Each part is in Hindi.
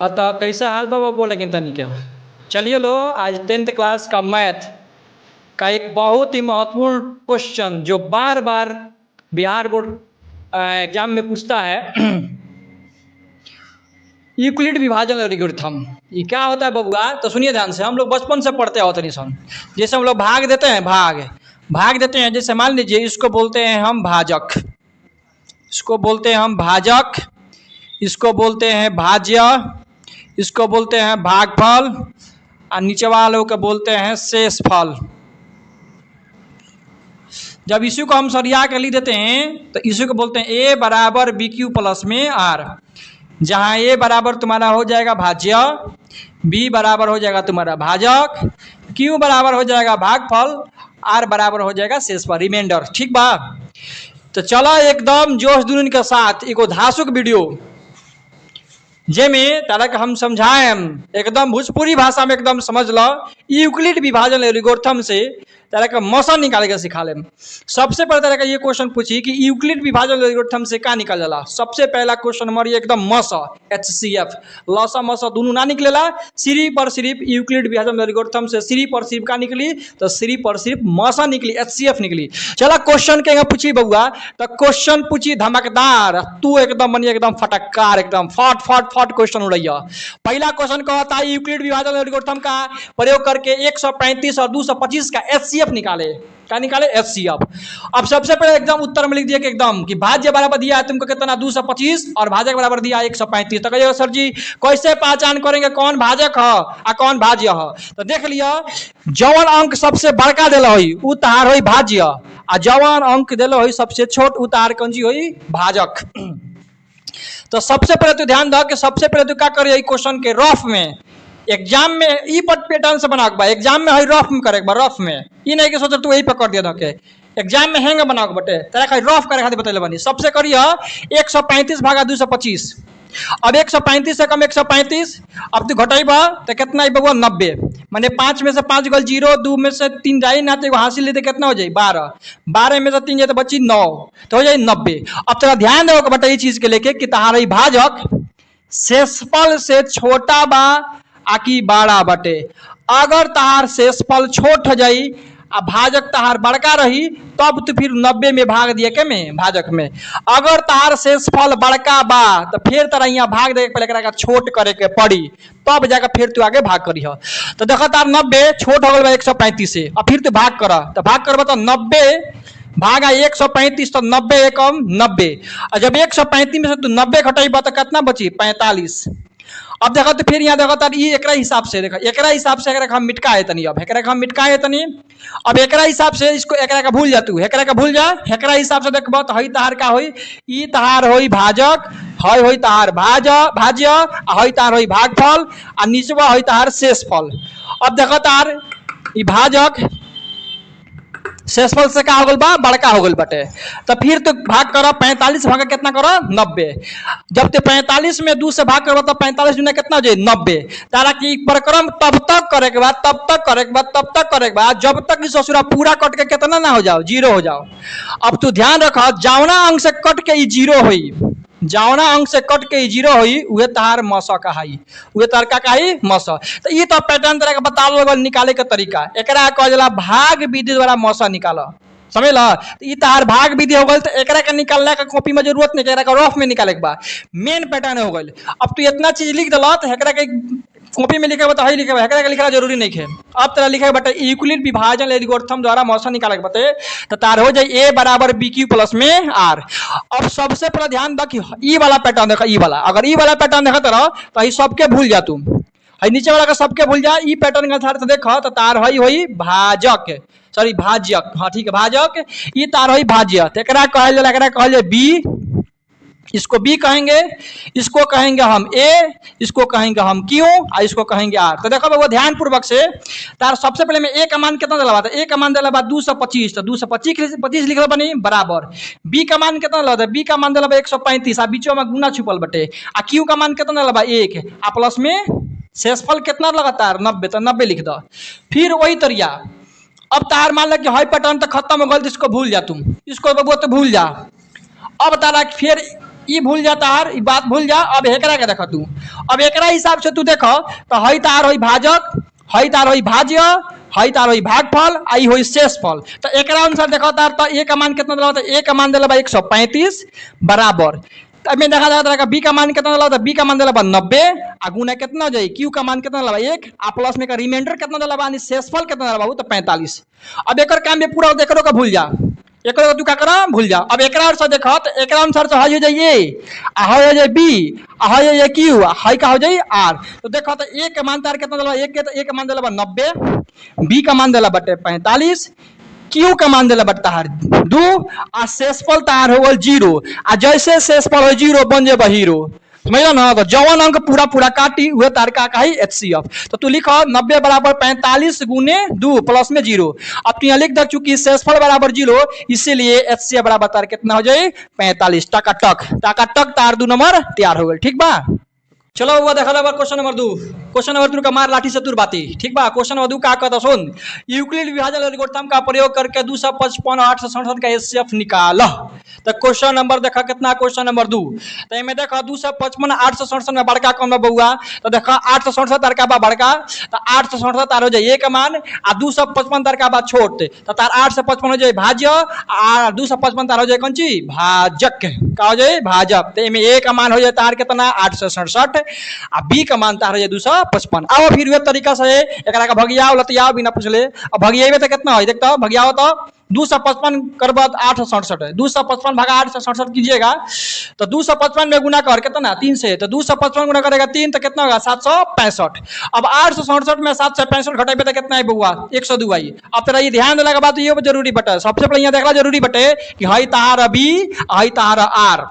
अतः कैसा हाल बाबा बोले कि तनी क्या चलिए लो आज 10th क्लास का मैथ का एक बहुत ही महत्वपूर्ण क्वेश्चन जो बार बार बिहार बोर्ड एग्जाम में पूछता है। यूक्लिड विभाजन एल्गोरिथम ये क्या होता है बबुआ? तो सुनिए ध्यान से, हम लोग बचपन से पढ़ते होते नहीं सन। जैसे हम लोग भाग देते हैं, भाग देते हैं, जैसे मान लीजिए इसको बोलते हैं हम भाजक, इसको बोलते हैं हम भाजक, इसको बोलते हैं भाज्य, इसको बोलते हैं भागफल और नीचे वालों को बोलते हैं शेषफल। जब इसी को हम सरिया कर लिख देते हैं तो इसी को बोलते हैं ए बराबर बी क्यू प्लस में आर, जहाँ ए बराबर तुम्हारा हो जाएगा भाज्य, बी बराबर हो जाएगा तुम्हारा भाजक, क्यू बराबर हो जाएगा भागफल, आर बराबर हो जाएगा शेषफल, रिमाइंडर। ठीक बा? तो चलो एकदम जोश जुनून के साथ एगो धासुक वीडियो जेमे तारा के हम समझाएं एकदम भोजपुरी भाषा में, एकदम समझ लो। यूक्लिड विभाजन एल्गोरिथम से तारा का मौसा निकाले के सिखा ले। सबसे पहले तारा का ये क्वेश्चन पूछी कि यूक्लिड विभाजन एल्गोरिथम से क्या निकल जाला। सबसे पहला क्वेश्चन हमारी एकदम मौसा HCF लौसा मौसा दोनों ना निकलेला, सिर्फ और सिर्फ यूक्लिड विभाजन एल्गोरिथम से सिर्फ और सिर्फ का निकली, तो सिर्फ और सिर्फ मौसा निकली, HCF निकली। चला क्वेश्चन के पूछी बउआ, तो क्वेश्चन पूछी धमकदार, तू एकदम बनी एकदम फटक्कार, एकदम फट फट फट क्वेश्चन उड़ैया। पहला क्वेश्चन कहता है यूक्लिड विभाजन एल्गोरिथम का प्रयोग करके 135 और 225 का HCF निकाले। क्या निकाले? HCF। अब सबसे पहले एकदम उत्तर में लिख दिया कि एकदम कि भाज्य बराबर दिया है तुमको कितना 225 और भाजक बराबर दिया 135। तो कहिएगा सर जी कैसे पहचान करेंगे कौन भाजक है और कौन भाज्य है? तो देख लिया, जवन अंक सबसे बड़का दिल हुई उ तहार हुई भाज्य, और जवन अंक दिल हुई सबसे छोट उ तहार कंजी हुई भाजक। तो सबसे पहले तो ध्यान दो कि सबसे पहले तो क्या करिए क्वेश्चन के रफ में, एग्जाम में ई पैटर्न से बना के एग्जाम में है रफ में करे रफ में, ई नहीं कि सोच तू यही पकड़ दिया के एग्जाम में हैंग बना के बटे तेरा कहीं रफ करे खातिर बतैले बनी। सबसे करिए 135 भागा 225। अब 135 से कम 135, अब तू घटाइबा तो कितना बउआ 90, माने 5 में से 5 गल 0, 2 में से 3 जाई ना तो हासिल लेते कितना हो जाए 12, 12 में से 3 जाए तो बची 9, तो हो जाए 90। अब तेरा ध्यान देगा बटा ये चीज के लेके कि तहारा भाजक शेषफल से छोटा बा आकि बड़ा बटे। अगर तहार शेषफल छोट हो जाई आ भाजक तहार बड़का रही तब तो फिर 90 में भाग दिए के में भाजक में। अगर तहार शेषफल बड़का बा तो फिर तरह यहाँ भाग दे पहले एकरा छोट करे के पड़ी, तब जाकर फिर तू आगे भाग करी हो। तो देखो तार 90 छोट हो गए 135 से, अब फिर तू भाग कर, तो भाग करबा तो 90 भागा 135 तो 90 एकम 90, और जब 135 में से तू 90 घटेबा तो कितना बची 45। अब देखो तो फिर यहाँ देखो तार ये एकरा हिसाब से देखो, एकरा हिसाब से एकरा हम मिटका है तनी, अब एकरा हम मिटका है तनी, अब एकरा हिसाब से इसको एकरा का भूल जा, तू एकरा का भूल जा, एकरा हिसाब से देखबो तो हई तहार का होई, ई तहार होई भाजक, हई होई तहार भाज्य, हई तहार होई भागफल, आ नीचवा होई तहार शेषफल। अब देखो तार ई भाजक शेषफल से का हो गल बा बड़का हो गल बटे, तो फिर तो भाग करो 45 भागा कितना करो 90। जब ते 45 में 2 से भाग करो तो 45 दुना कितना हो जाए 90। तारा की परिक्रम तब तक करे के बाद, तब तक करे के बाद, तब तक करे के बाद, जब तक इस ससुरा पूरा कट के कितना ना हो जाओ 0 हो जाओ। अब तू ध्यान रख, जावना अंक से कट के 0 हुई, जावना अंक से कट के 0 हुई उहे तहार मौसा कहाई, उहे तहार का कहाई मौसा। तो ये तो पैटर्न तरह का बता लो निकाले के तरीका, एकरा कह जाला भाग विधि द्वारा मौसा निकाला, समझ ला? तो ये तहार भाग विधि हो गल, तो एकरा के निकालने का कॉपी में जरूरत नहीं, एकरा का रफ में निकाले के बाद मेन पैटर्न हो गल। अब तू इतना चीज लिख दिला तो एकरा के कॉपी में लिखे बता, लिखे एकरा के लिखना जरूरी नहीं है। अब तेरा लिखे बता यूक्लिड विभाजन एल्गोरिथम द्वारा मौसा निकाले के बते, तो तार हो जाए ए बराबर बी क्यू प्लस में आर। अब सबसे पहले ध्यान दो कि ई वाला पैटर्न देखा, ई वाला अगर ई वाला पैटर्न देखा तरह तो ई सबके भूल जा, तू नीचे वाला का सबके भूल जा, ई पैटर्न के आधार से देखा तो तार हई होई भाजक, सॉरी भाज्यक, हाँ ठीक है भाजक, ई तार हई भाज्य। तो एकरा कहल जाला, एकरा कहल जाए बी, इसको बी कहेंगे, इसको कहेंगे हम ए, इसको कहेंगे हम क्यू, और इसको कहेंगे आर। तो देखो वो ध्यान पूर्वक से तार सबसे पहले में ए का मान कितना दिला, ए का मान दिला 225, तो 225 लिखल बनी बराबर। बी का मान कितना दिला, बी का मान दिला 135, आ बीचों में गुना छुपल बटे, आ क्यू का मान कितना दिला 1, आ प्लस में शेषफल कितना लगातार 90, तो 90 लिख दो। फिर वही तरिया अब तार मान लो कि हाई पैटर्न तो खत्म हो गल, इसको भूल जा, तुम इसको तो भूल जा। अब तारा फिर ई भूल जा तार, ई बात भूल जा। अब एकरा के देख तू, अब एकरा हिसाब से तू देख तो हई तार होई भाजक, हई तार होई भाज्य, हई तार होई भागफल, आई होई शेषफल। तो एकरा अनुसार देखो तार तो ए का मान कितना दिला, तो ए का मान दिला 135 बराबर। तब में देखा जाता है बी का मान कितना दिला, तो बी का मान दिला 90 आ गुना कितना हो जाए, क्यू का मान कितना दिला 1 आ प्लस में का रिमाइंडर कितना दिला यानी शेषफल कितना दिला तो 45। अब एकर काम में पूरा एकरो का भूल जा, एकरो तू का करा भूल जा। अब एकरा अनुसार देखो तो एकरा अनुसार तो हई हो जाए ए आ हई हो जाए बी आ हई हो जाए क्यू आ हई का हो जाए आर। तो देखो तो ए के मान तार कितना दिला, एक के तो ए के मान दिला 90, बी का मान दिला बटे 45, क्यू का मान दिला बट्टा हर 2 आ शेषफल तार हो गल 0 आ जैसे शेषफल हो 0 बन जाए हीरो। समझल ना। तो जवन अंक पूरा पूरा काटी हुए तार का कही HCF। तो तू लिखो 90 बराबर 45 गुने 2 प्लस में 0। अब तू यहाँ लिख दे चूंकि शेषफल बराबर 0 इसीलिए HCF बराबर तार कितना हो जाए 45। टकाटक तार 2 नंबर तैयार हो गए। ठीक बा। चलो वो देखा था क्वेश्चन नंबर 2। क्वेश्चन नंबर 2 का मार लाठी से तुर बाती। ठीक बा। क्वेश्चन नंबर 2 का कहता सुन, यूक्लिड विभाजन एल्गोरिथम का प्रयोग करके 255 867 का HCF निकाल। तो क्वेश्चन नंबर देखा कितना, क्वेश्चन नंबर 2 तो इनमें देखा 255 867 में बड़का कौन बा बउआ, तो देखा 867 तार का बा बड़का, तो 867 तार हो जाए एक मान आ 255 तार का बा छोट, तो तार 8 से 55 हो जाए भाज्य आ 255 तार हो जाए कौन चीज भाजक का हो जाए भाजक। तो इनमें एक मान हो जाए तार कितना 867 आ बी का मान तार हो जाए 255। आओ फिर वे तरीका से एकरा का भगियाओ लतियाओ बिना पूछले। अब भगियावे तो कितना है देखता भगियाओ तो 255 कर बाद 867 है, 255 भागा 867 कीजिएगा तो 255 में गुना कर कितना 3 से, तो 255 गुना करेगा 3 तो कितना होगा 765। अब 867 में 765 घटेबे तो कितना है बउआ 102 आई। अब तेरा ये ध्यान देने के बाद ये जरूरी बटे, सबसे पहले यहाँ देखला जरूरी बटे कि हई तार बी हई तार आर।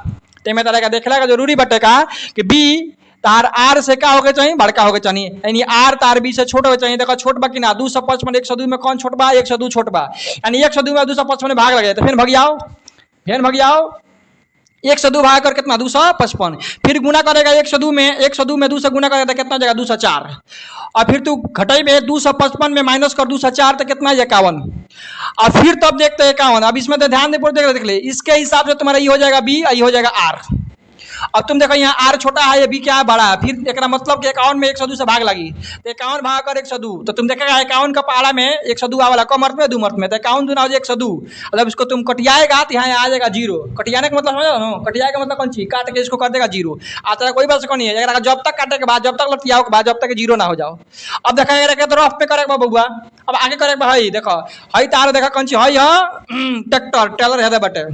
ते में तरह का देखला का जरूरी बटे का कि बी तार आर से का होके चाहिए बड़का होके चाहिए, यानी आर तार बी से छोट होके चाहिए। देखो छोट बा कि ना 255 102 में कौन छोट बा 102 छोट बा, यानी 102 में 255 में भाग लगे तो फिर भगियाओ 102 भाग कर कितना 255, फिर गुना करेगा 102 में 2 से गुना करेगा तो कितना जाएगा 204। और फिर तू घटाई में 255 में माइनस कर 204 तो कितना 51। और फिर तब देखते हैं 51। अब इसमें तो ध्यान देख ले, इसके हिसाब से तुम्हारा ये हो जाएगा बी ये हो जाएगा आर। अब तुम देखो यहाँ आर छोटा है, बी क्या है बड़ा है, फिर एक मतलब कि 51 में 102 से भाग लगी तो 51 भाग कर 102, तो तुम देखेगा 51 का पहाड़ा में 102 आवाला कम अर्थ में 2 अर्थ में, तो 51 दूना हो जाए 102। जब इसको तुम कटियाएगा तो यहाँ आ जाएगा 0। कटियाने का मतलब समझो ना, कटियाए का मतलब कौन चीज काट के इसको कर देगा 0। आता कोई बात नहीं है, अगर जब तक काटे के बाद जब तक लतियाओ के बाद जब तक 0 ना हो जाओ। अब देखा तो रफ पे करेगा बउआ, अब आगे करेगा हई देखो हई तार देखा कौन चीज हई ट्रैक्टर टेलर है बटे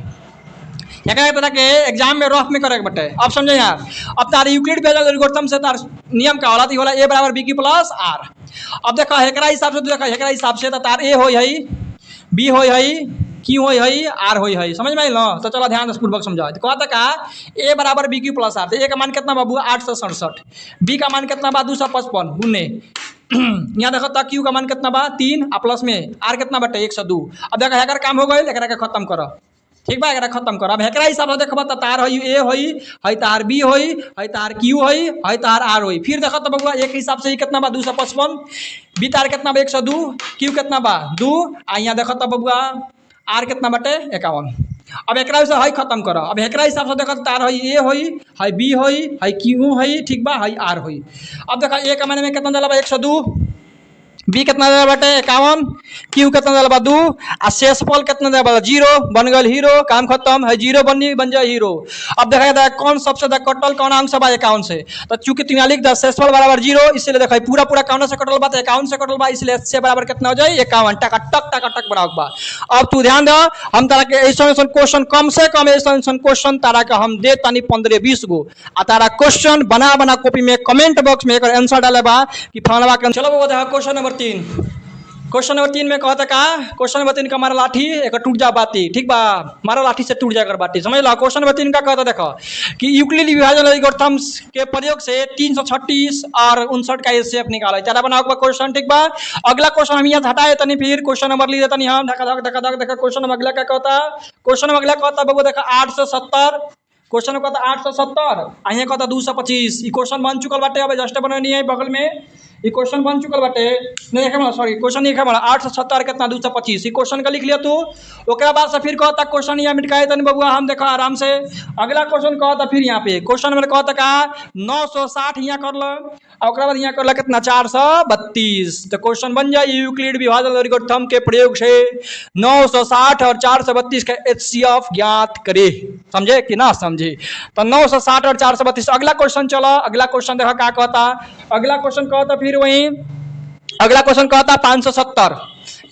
तरह के एग्जाम में रफ में करे बटे। अब समझे यार, अब तार यूक्लिड विभाजन एल्गोरिथम से तार नियम का होला होला ए बराबर बी की प्लस आर। अब देखो एकरा हिसाब से देखो एकरा हिसाब से तार ए होई हई बी होई हई क्यू होई हई आर होई हई। समझ में आई ना। तो चलो ध्यान से पूर्वक समझाओ। तो कहता का ए बराबर बी क्यू प्लस आर, तो ए का मान कितना बाबू 867, बी का मान कितना बा 255 गुने यहाँ देखो तो क्यू का मान कितना बा 3 आ प्लस में आर कितना बटे 102। अब देखो हेकर काम हो गई, एकरा के खत्म करो। ठीक बा एकरा खत्म कर। अब हेकरा हिसाब से देखबा त तार हई ए होई हई तार बी होई हई तार क्यू होई हई तार आर होई। फिर देखो तो बबुआ एक हिसाब से ही कितना बा 255, बी तार कितना बा 102, क्यू कितना बा 2 आ यहाँ देखो तो बबुआ आर कितना बटे 51। अब एकरा से हई खत्म करो। अब एकरा हिसाब से देखो तार हई ए होई हई बी होई हई क्यू होई ठीक बा हई आर होई। अब देखो ए का माने में कितना दिला बा 102, बी कितना दिला बटे 51, क्यू कितना दिला बा 2 आ शेषफल कितना दिला बा 0 बन गल हीरो। काम खत्म है 0 बन जाए हीरो। अब देखा जाता है कौन सबसे ज्यादा कटल कौन अंक से बा 51 से, तो चूंकि तुम लिख द शेषफल बराबर 0 इसलिए देखा पूरा पूरा कौन से कटल बा 51 से कटल बा, इसलिए से बराबर कितना हो जाए 51। टक बनाओ बा। अब तू ध्यान दो, हम तारा के ऐसा क्वेश्चन कम से कम ऐसा क्वेश्चन तारा के हम दे तानी 15-20 गो आ तारा क्वेश्चन बना कॉपी में कमेंट बॉक्स में एक आंसर डाले बा कि फलाना का। चलो वो देखा क्वेश्चन नंबर 3। क्वेश्चन नंबर 3 में कहता का क्वेश्चन नंबर 3 का मारा लाठी एक टूट जा बाती। ठीक बा, मारा लाठी से टूट जाकर बाती। समझ लो। क्वेश्चन नंबर 3 का कहता देखो कि यूक्लिड विभाजन एल्गोरिथम के प्रयोग से 336 और 59 का HCF निकाला। चारा बनाओ क्वेश्चन। ठीक बा। अगला क्वेश्चन हम यहाँ हटाए तनी फिर क्वेश्चन नंबर ली देता हम धक देखा क्वेश्चन नंबर अगला क्या कहता, क्वेश्चन नंबर अगला कहता बाबू देखा 870, क्वेश्चन कहता 870 अहिया कहता 225। क्वेश्चन बन चुकल बाटे, अब जस्ट बननी है बगल में ये क्वेश्चन बन चुकल बाटे नहीं देखे सॉरी क्वेश्चन नहीं देखे 870 कितना 225 ये क्वेश्चन का लिख लिया तू। ओकरा बाद से फिर कहता क्वेश्चन यहाँ मिटकाए तनी बबुआ हम देखो आराम से। अगला क्वेश्चन कहता फिर यहाँ पे क्वेश्चन में कहता का 960 यहाँ कर लो और ओकरा बाद यहाँ कर लो कितना 432 तो क्वेश्चन बन जाए यूक्लिड विभाजन एल्गोरिथम के प्रयोग से 960 और 432 का HCF ज्ञात करे। समझे कि ना समझे? तो 960 और 432। अगला क्वेश्चन चलो अगला क्वेश्चन देखो क्या कहता। अगला क्वेश्चन कहता फिर वही अगला क्वेश्चन कहता 570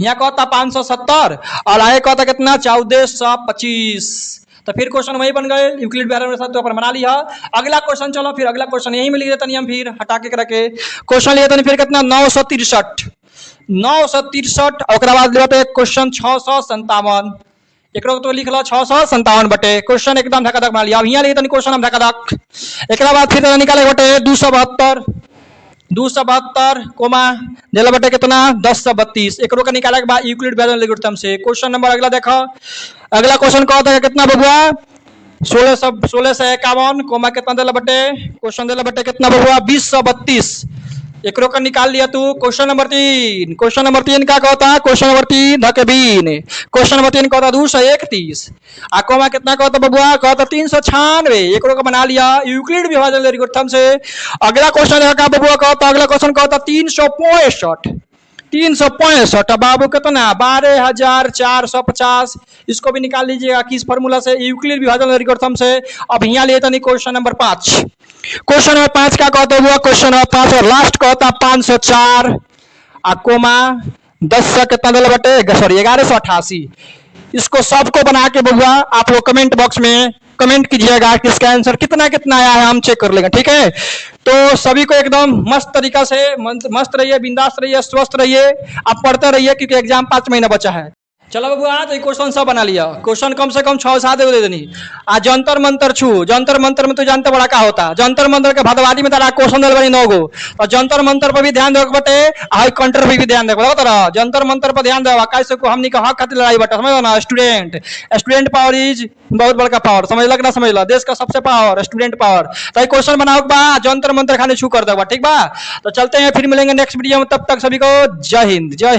यहाँ कहता 570 और आगे कहता कितना 1425 तो फिर क्वेश्चन वही बन गए यूक्लिड विभाजन साथ तो अपन बना लिया। अगला क्वेश्चन चलो फिर अगला क्वेश्चन यही में लिख देता नियम फिर हटा के करके क्वेश्चन लिया फिर कितना 963 और बाद क्वेश्चन 657 एक तो लिख लो 657 बटे क्वेश्चन एकदम धक्का धक बना लिया। अब यहाँ लिखे क्वेश्चन हम धक्का धक एक बाद फिर निकाले बटे 272 कोमा दिला बटे कितना 1032 एक का निकाले के बाद यूक्लिड विभाजन एल्गोरिथम से। क्वेश्चन नंबर अगला देखो अगला क्वेश्चन कहता है कितना बबुआ 1651 कोमा कितना दिला बटे क्वेश्चन दिला बटे कितना बबुआ 2032 एक का निकाल लिया तू। क्वेश्चन नंबर 3 क्या कहता है क्वेश्चन नंबर 3 धके बीन क्वेश्चन नंबर 3 कहता 231 आकोमा कितना कहता बबुआ कहता 396 एक का बना लिया यूक्लिड विभाजन एल्गोरिथम से। अगला क्वेश्चन है बबुआ कहता अगला क्वेश्चन कहता 365 बाबू कितना 12450 इसको भी निकाल लीजिएगा किस फॉर्मूला से यूक्लिड विभाजन एल्गोरिथम से। अब यहाँ लिए नहीं क्वेश्चन नंबर 5 क्या कहते हुआ क्वेश्चन नंबर 5 और लास्ट कहता 504 आकोमा 10 कितना दिला बटे सॉरी 1188 इसको सबको बना के बबुआ आप लोग कमेंट बॉक्स में कमेंट कीजिएगा कि इसका आंसर कितना कितना आया है हम चेक कर लेंगे ठीक है। तो सभी को एकदम मस्त तरीका से मस्त रहिए बिंदास रहिए स्वस्थ रहिए आप पढ़ते रहिए क्योंकि एग्जाम 5 महीना बचा है। चलो बबुआ तो क्वेश्चन सब बना लिया क्वेश्चन कम से कम 6-7 दे देनी। आज जंतर मंतर छू जंतर मंतर में तो जानते बड़ा का होता जंतर मंतर के भदवादी में तारा क्वेश्चन दिल बनी 9 गो और जंतर मंतर पर भी ध्यान देवे बटे हाई कंटर पर भी ध्यान देवे तारा जंतर मंतर पर ध्यान देवा कैसे को हमनी का हक खातिर लड़ाई बटा समझ ना। स्टूडेंट पावर इज बहुत बड़का पावर समझ लग ना समझ ला देश का सबसे पावर स्टूडेंट पावर। तो क्वेश्चन बनाओ बा जंतर मंतर खाने छू कर देगा ठीक बा। तो चलते हैं फिर मिलेंगे नेक्स्ट वीडियो में तब तक सभी को जय हिंद।